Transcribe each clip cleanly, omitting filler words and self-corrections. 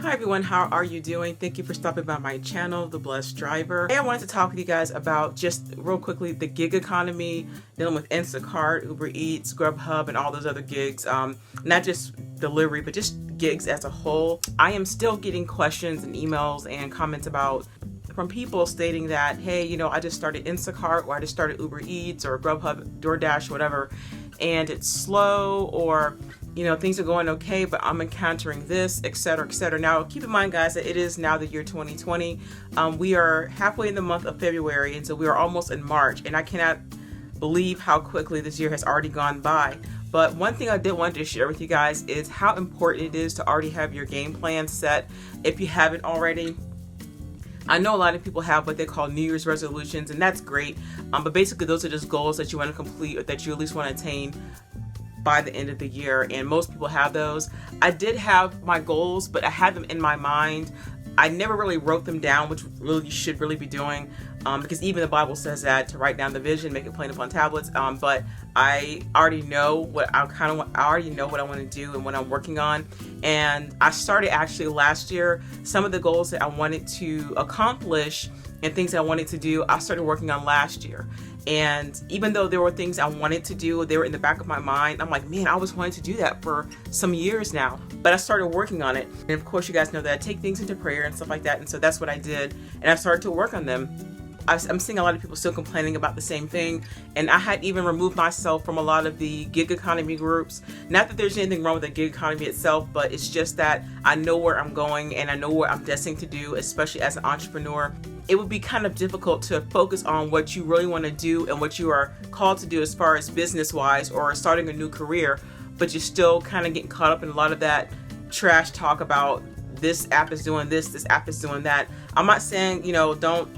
Hi everyone, how are you doing? Thank you for stopping by my channel, The Blessed Driver. Today I wanted to talk with you guys about just real quickly the gig economy, dealing with Instacart, Uber Eats, Grubhub, and all those other gigs. Not just delivery, but just gigs as a whole. I am still getting questions and emails and comments from people stating that, hey, you know, I just started Instacart, or I just started Uber Eats or Grubhub, Doordash, whatever, and it's slow, or you know, things are going okay, but I'm encountering this, etc., etc. Now, keep in mind, guys, that it is now the year 2020. We are halfway in the month of February, and so we are almost in March, and I cannot believe how quickly this year has already gone by. But one thing I did want to share with you guys is how important it is to already have your game plan set if you haven't already. I know a lot of people have what they call New Year's resolutions, and that's great. But basically, those are just goals that you want to complete or that you at least want to attain by the end of the year, and most people have those. I did have my goals, but I had them in my mind. I never really wrote them down, which really you should really be doing, because even the Bible says that to write down the vision, make it plain upon tablets. But I already know what I already know what I want to do and what I'm working on. And I started actually last year. Some of the goals that I wanted to accomplish and things I wanted to do, I started working on last year. And even though there were things I wanted to do, they were in the back of my mind. I'm like, man, I was wanting to do that for some years now. But I started working on it. And of course, you guys know that I take things into prayer and stuff like that. And so that's what I did. And I started to work on them. I'm seeing a lot of people still complaining about the same thing. And I had even removed myself from a lot of the gig economy groups. Not that there's anything wrong with the gig economy itself, but it's just that I know where I'm going and I know what I'm destined to do, especially as an entrepreneur. It would be kind of difficult to focus on what you really want to do and what you are called to do as far as business-wise or starting a new career, but you're still kind of getting caught up in a lot of that trash talk about this app is doing this app is doing that. I'm not saying, you know, don't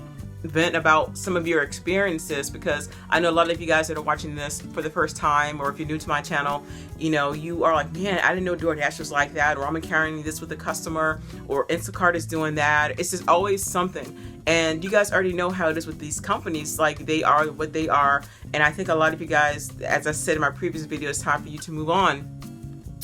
vent about some of your experiences, because I know a lot of you guys that are watching this for the first time, or if you're new to my channel, you know, you are like, man, I didn't know Doordash was like that, or I'm encountering this with a customer, or Instacart is doing that. It's just always something. And you guys already know how it is with these companies. Like, they are what they are. And I think a lot of you guys, as I said in my previous video, it's time for you to move on.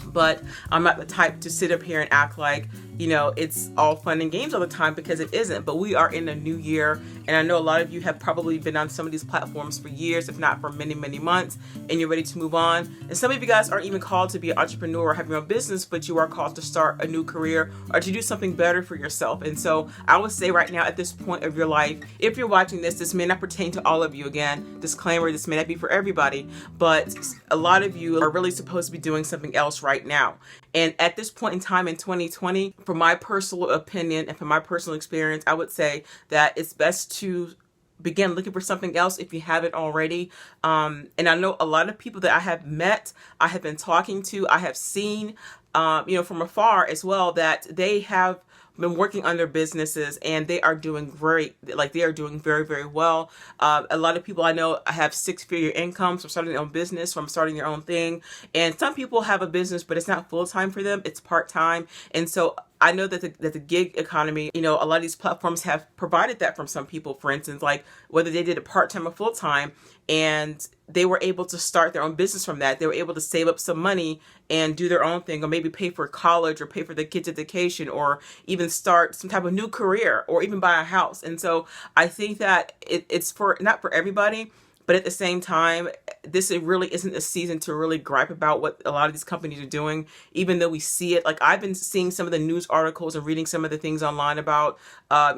But I'm not the type to sit up here and act like, you know, it's all fun and games all the time, because it isn't. But we are in a new year, and I know a lot of you have probably been on some of these platforms for years, if not for many, many months, and you're ready to move on. And some of you guys aren't even called to be an entrepreneur or have your own business, but you are called to start a new career or to do something better for yourself. And so I would say right now, at this point of your life, if you're watching this may not pertain to all of you. Again, disclaimer, this may not be for everybody, but a lot of you are really supposed to be doing something else right now. And at this point in time in 2020, from my personal opinion and from my personal experience, I would say that it's best to begin looking for something else if you haven't already. And I know a lot of people that I have met, I have been talking to, I have seen, you know, from afar as well, that they have been working on their businesses and they are doing great. Like, they are doing very, very well. A lot of people I know have 6-figure incomes from starting their own business, from starting their own thing. And some people have a business, but it's not full-time for them, it's part-time. And so I know that the gig economy, you know, a lot of these platforms have provided that from some people. For instance, like whether they did it part-time or full-time, and they were able to start their own business from that. They were able to save up some money and do their own thing, or maybe pay for college or pay for the kids' education, or even start some type of new career, or even buy a house. And so I think that it's for not for everybody, but at the same time, this really isn't a season to really gripe about what a lot of these companies are doing, even though we see it. Like, I've been seeing some of the news articles and reading some of the things online about,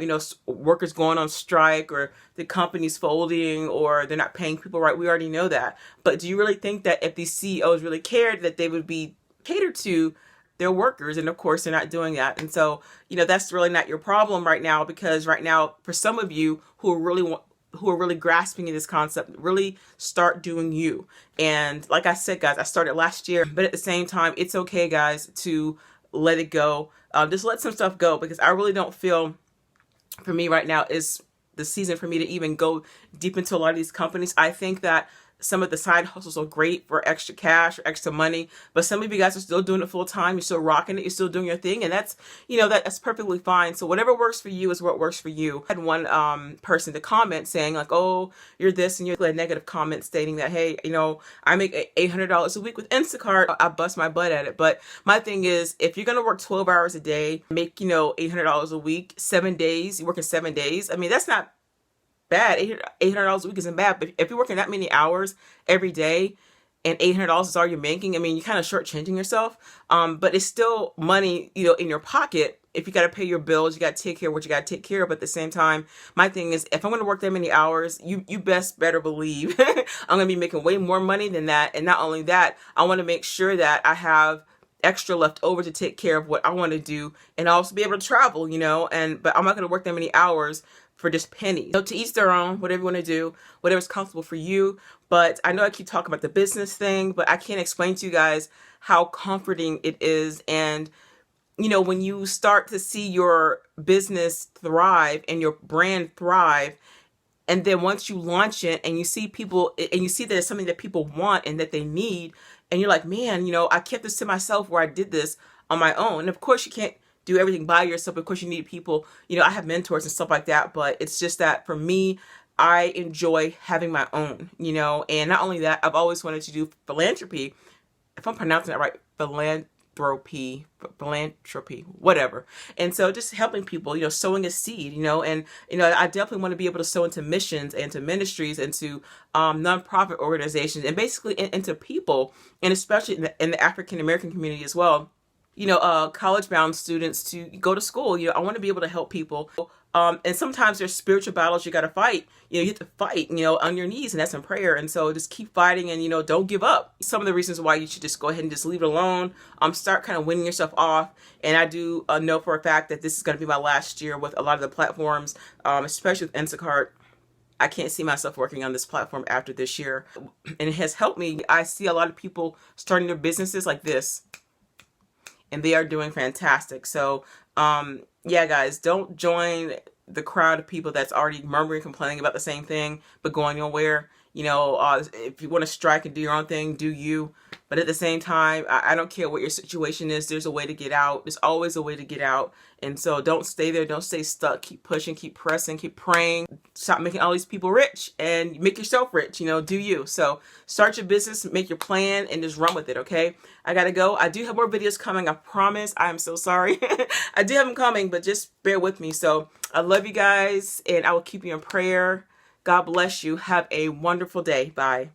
you know, workers going on strike, or the companies folding, or they're not paying people right. We already know that. But do you really think that if these CEOs really cared, that they would be catered to their workers? And of course, they're not doing that. And so, you know, that's really not your problem right now, because right now, for some of you who are really grasping in this concept, really start doing you. And like I said, guys, I started last year, but at the same time, it's okay, guys, to let it go. Just let some stuff go, because I really don't feel, for me right now, is the season for me to even go deep into a lot of these companies. I think that some of the side hustles are great for extra cash or extra money, but some of you guys are still doing it full time. You're still rocking it. You're still doing your thing, and that's, that's perfectly fine. So whatever works for you is what works for you. I had one person to comment saying like, "Oh, you're this," and you're a negative comment stating that, "Hey, I make $800 a week with Instacart. I bust my butt at it." But my thing is, if you're gonna work 12 hours a day, make $800 a week, 7 days, you're working 7 days. I mean, that's not bad. $800 a week isn't bad, but if you're working that many hours every day and $800 is all you're making, I mean, you're kind of shortchanging yourself. But it's still money, in your pocket. If you got to pay your bills, you got to take care of what you got to take care of. But at the same time, my thing is, if I'm going to work that many hours, you better believe I'm going to be making way more money than that. And not only that, I want to make sure that I have extra left over to take care of what I want to do and also be able to travel, but I'm not going to work that many hours for just pennies. To each their own, whatever you want to do, whatever's comfortable for you. But I know I keep talking about the business thing, but I can't explain to you guys how comforting it is. And, when you start to see your business thrive and your brand thrive, and then once you launch it and you see people, and you see that it's something that people want and that they need, and you're like, man, I kept this to myself where I did this on my own. And of course you can't do everything by yourself. Of course you need people, I have mentors and stuff like that, but it's just that for me, I enjoy having my own, and not only that, I've always wanted to do philanthropy, if I'm pronouncing that right, philanthropy, whatever. And so just helping people, sowing a seed, and, I definitely want to be able to sow into missions and to ministries and to nonprofit organizations and basically into people, and especially in the African American community as well. College bound students to go to school. I want to be able to help people. And sometimes there's spiritual battles you got to fight. You have to fight, on your knees, and that's in prayer. And so just keep fighting and, don't give up. Some of the reasons why you should just go ahead and just leave it alone. Start kind of winning yourself off. And I do know for a fact that this is going to be my last year with a lot of the platforms, especially with Instacart. I can't see myself working on this platform after this year. And it has helped me. I see a lot of people starting their businesses like this, and they are doing fantastic. So, yeah, guys, don't join the crowd of people that's already murmuring, complaining about the same thing, but going nowhere. If you want to strike and do your own thing, do you. But at the same time, I don't care what your situation is. There's a way to get out. There's always a way to get out. And so don't stay there. Don't stay stuck. Keep pushing, keep pressing, keep praying. Stop making all these people rich and make yourself rich, do you. So start your business, make your plan, and just run with it, okay? I got to go. I do have more videos coming, I promise. I am so sorry. I do have them coming, but just bear with me. So I love you guys, and I will keep you in prayer. God bless you. Have a wonderful day. Bye.